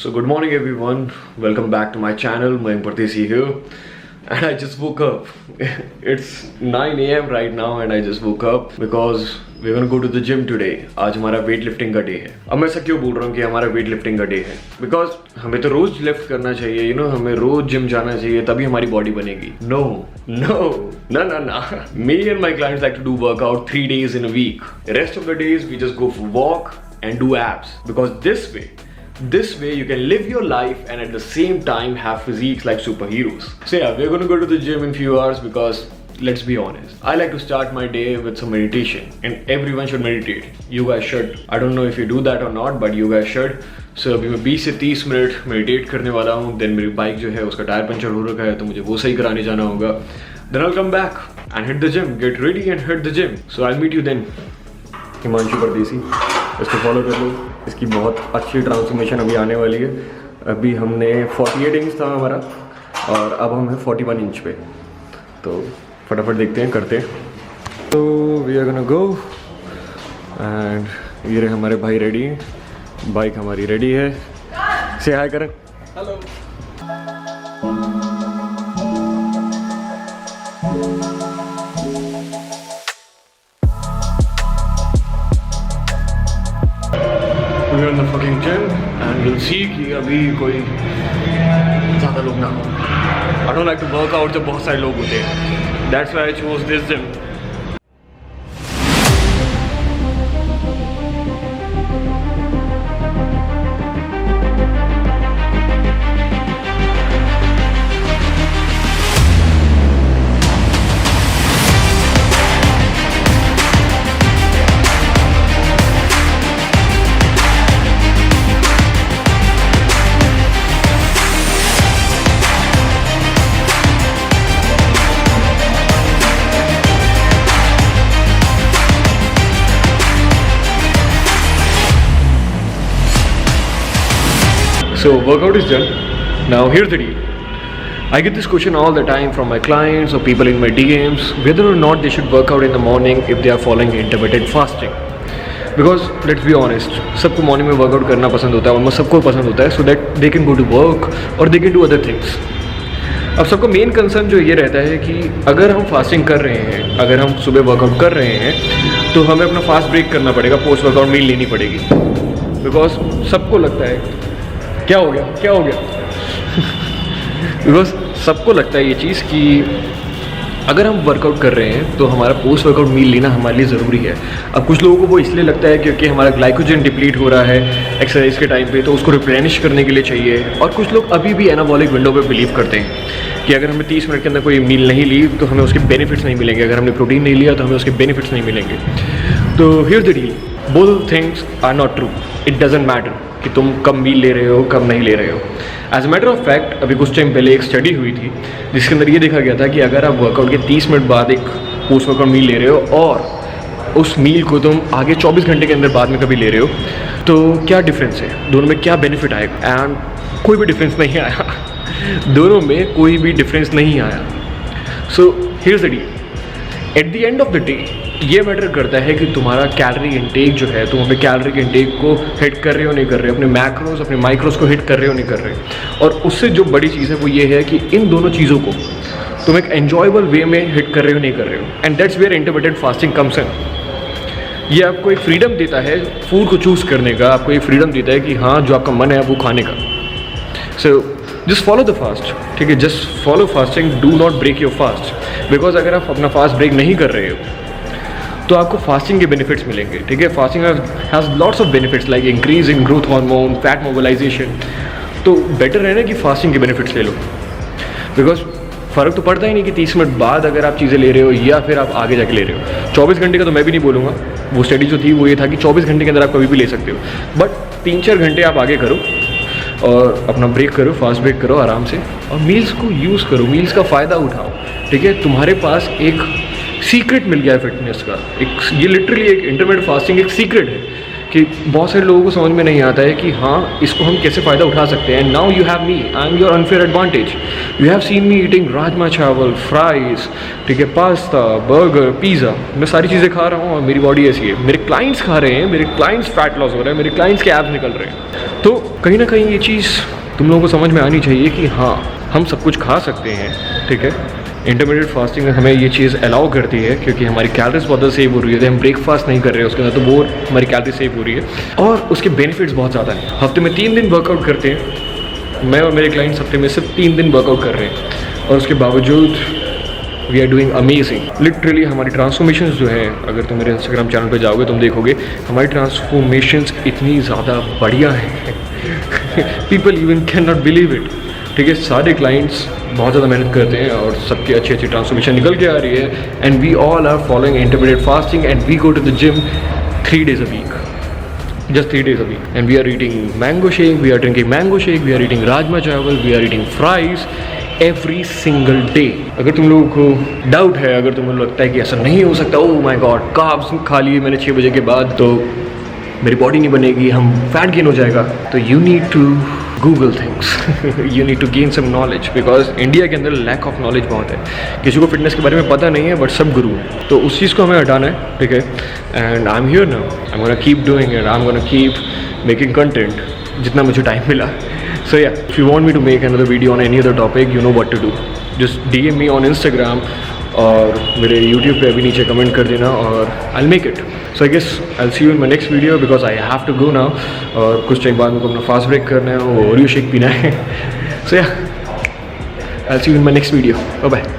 So good morning everyone, welcome back to my channel. Mayank Pardesi here and I just woke up. It's 9 AM right now and I just woke up because we're gonna go to the gym today. आज हमारा weight lifting का day है. अब मैं ऐसा क्यों बोल रहा हूँ कि हमारा वेट लिफ्टिंग का डे है? Because हमें तो रोज लिफ्ट करना चाहिए, हमें रोज जिम जाना चाहिए, तभी हमारी बॉडी बनेगी. No. Me and my clients like to do workout 3 days in a week. The rest of the days we just go for walk and do abs because this way you can live your life and at the same time have physiques like superheroes. So yeah, we're gonna go to the gym in few hours because let's be honest, I like to start my day with some meditation and everyone should meditate. You guys should. I don't know if you do that or not, but you guys should. So अभी मैं 20 से 30 minute meditate करने वाला हूँ. Then मेरी bike जो है उसका टायर पंचर हो रखा है तो मुझे वो सही कराने जाना होगा. Then I'll come back and hit the gym, get ready and hit the gym. So I'll meet you then. Himanshu परदेसी, इसको फॉलो कर लो. इसकी बहुत अच्छी ट्रांसफॉर्मेशन अभी आने वाली है. अभी हमने 48 इंच था हमारा और अब हम हैं 41 इंच पे. तो फटाफट देखते हैं, करते हैं. तो we are gonna go and ये रहे हमारे भाई रेडी हैं. बाइक हमारी रेडी है. से हाय करें. Hello. We're in the fucking gym and we'll see कि अभी कोई ज़्यादा लोग ना हो. I don't like to work out जब बहुत सारे लोग होते हैं. That's why I chose this gym. So workout is done. Now here's the deal. I get this question all the time from my clients or people in my DMs whether or not they should work out in the morning if they are following intermittent fasting. Because let's be honest, सबको morning में workout करना पसंद होता है, almost सबको पसंद होता है, so that they can go to work or they can do other things. अब सबका मेन कंसर्न जो ये रहता है कि अगर हम फास्टिंग कर रहे हैं, अगर हम सुबह वर्कआउट कर रहे हैं तो हमें अपना फास्ट ब्रेक करना पड़ेगा, पोस्ट वर्कआउट मील लेनी पड़ेगी. बिकॉज सबको लगता है क्या हो गया बिकॉज सबको लगता है ये चीज़ कि अगर हम वर्कआउट कर रहे हैं तो हमारा पोस्ट वर्कआउट मील लेना हमारे लिए ज़रूरी है. अब कुछ लोगों को वो इसलिए लगता है क्योंकि हमारा ग्लाइकोजन डिप्लीट हो रहा है एक्सरसाइज के टाइम पे, तो उसको रिप्लेनिश करने के लिए चाहिए. और कुछ लोग अभी भी एनाबॉलिक विंडो पे बिलीव करते हैं कि अगर हमने 30 मिनट के अंदर कोई मील नहीं ली तो हमें उसके बेनिफिट्स नहीं मिलेंगे, अगर हमने प्रोटीन नहीं लिया तो हमें उसके बेनिफिट्स नहीं मिलेंगे. तो here the deal, both things are not true. It doesn't matter कि तुम कम मील ले रहे हो कम नहीं ले रहे हो. As a matter of fact अभी कुछ टाइम पहले एक स्टडी हुई थी जिसके अंदर ये देखा गया था कि अगर आप वर्कआउट के 30 मिनट बाद एक पोस्ट वर्कआउट मील ले रहे हो और उस मील को तुम आगे 24 घंटे के अंदर बाद में कभी ले रहे हो तो क्या डिफरेंस है, दोनों में क्या बेनिफिट आएगा. एंड कोई भी डिफरेंस नहीं आया. दोनों में कोई भी डिफरेंस नहीं आया. So here's the deal, at the end of the day ये मैटर करता है कि तुम्हारा कैलोरी इंटेक जो है, तुम अपने कैलोरी इंटेक को हिट कर रहे हो नहीं कर रहे हो, अपने मैक्रोस अपने माइक्रोस को हिट कर रहे हो नहीं कर रहे हो. और उससे जो बड़ी चीज़ है वो ये है कि इन दोनों चीज़ों को तुम एक एन्जॉयबल वे में हिट कर रहे हो नहीं कर रहे हो. And that's where intermittent fasting comes in. ये आपको एक फ्रीडम देता है फूड को चूज़ करने का, आपको एक फ्रीडम देता है कि हाँ जो आपका मन है वो खाने का. So just follow the fast, ठीक है, just follow fasting, do not break your fast. Because अगर आप अपना फास्ट ब्रेक नहीं कर रहे हो तो आपको फास्टिंग के बेनिफिट्स मिलेंगे, ठीक है. Fasting has lots of benefits like increase in growth hormone, fat mobilisation. तो बेटर है ना कि फास्टिंग के बेनिफिट्स ले लो. बिकॉज फ़र्क तो पड़ता ही नहीं कि 30 मिनट बाद अगर आप चीज़ें ले रहे हो या फिर आप आगे जाके ले रहे हो. 24 घंटे का तो मैं भी नहीं बोलूँगा. वो स्टडी जो थी वो ये था कि 24 घंटे के अंदर आप कभी भी ले सकते हो. बट 3-4 घंटे आप आगे करो और अपना ब्रेक करो, फास्ट ब्रेक करो आराम से और मील्स को यूज़ करो, मील्स का फ़ायदा उठाओ, ठीक है. तुम्हारे पास एक सीक्रेट मिल गया है फिटनेस का. एक ये लिटरली एक इंटरमिटेंट फास्टिंग एक सीक्रेट है कि बहुत सारे लोगों को समझ में नहीं आता है कि हाँ इसको हम कैसे फ़ायदा उठा सकते हैं. Now you have me, I am your unfair advantage. You have seen me eating rajma चावल, फ्राइज़, ठीक है, पास्ता, बर्गर, पिज़्ज़ा. मैं सारी चीज़ें खा रहा हूँ और मेरी बॉडी ऐसी है. मेरे क्लाइंट्स खा रहे हैं, मेरे क्लाइंट्स फैट लॉस हो रहे हैं, मेरे क्लाइंट्स के एब्स निकल रहे हैं. तो कहीं ना कहीं ये चीज़ तुम लोगों को समझ में आनी चाहिए कि हाँ हम सब कुछ खा सकते हैं, ठीक है. इंटरमीडिएट फास्टिंग हमें ये चीज़ अलाउ करती है क्योंकि हमारी कैलोरीज बहुत ज़्यादा सेव हो रही है. हम ब्रेकफास्ट नहीं कर रहे हैं उसके अंदर, तो वो हमारी कैलोरी सेव हो रही है और उसके बेनिफिट्स बहुत ज़्यादा हैं. हफ्ते में 3 दिन वर्कआउट करते हैं. मैं और मेरे क्लाइंट्स हफ्ते में सिर्फ 3 दिन वर्कआउट कर रहे हैं और उसके बावजूद we are doing amazing. Literally हमारी ट्रांसफॉर्मेशंस जो है, अगर तुम मेरे इंस्टाग्राम चैनल पर जाओगे तुम देखोगे हमारी ट्रांसफॉर्मेशंस इतनी ज़्यादा बढ़िया हैं. People even can not believe it. ठीक है, सारे क्लाइंट्स बहुत ज़्यादा मेहनत करते हैं और सबकी अच्छी अच्छी ट्रांसफॉर्मेशन निकल के आ रही है. And we all are following intermediate fasting and we go to the gym 3 days a week. Just 3 days a week. And we are eating mango shake, we are drinking mango shake, we are eating rajma chawal, we are eating fries every single day. अगर तुम लोगों को doubt है, अगर तुम्हें लगता है कि ऐसा नहीं हो सकता, ओह माय गॉड कार्ब्स खा लिए मैंने 6 बजे के बाद तो मेरी बॉडी नहीं बनेगी, हम फैट गेन हो जाएगा, तो you need to Google things. You need to gain some knowledge because India के अंदर लैक ऑफ नॉलेज बहुत है. किसी को फिटनेस के बारे में पता नहीं है बट सब गुरु हैं. तो उस चीज़ को हमें हटाना है, ठीक है. And I am here now, I am gonna keep doing it, I am gonna keep making content जितना मुझे टाइम मिला. So yeah, if you want me to make another video on any other topic, you know what to do. Just DM me on Instagram और मेरे YouTube पे अभी नीचे comment कर देना और I will make it. So I guess I will see you in my next video because I have to go now. और कुछ टाइम बाद मेरे को अपना फास्ट ब्रेक करना है, वो ओरियो शेक पीना है. So yeah, I will see you in my next video. Bye bye.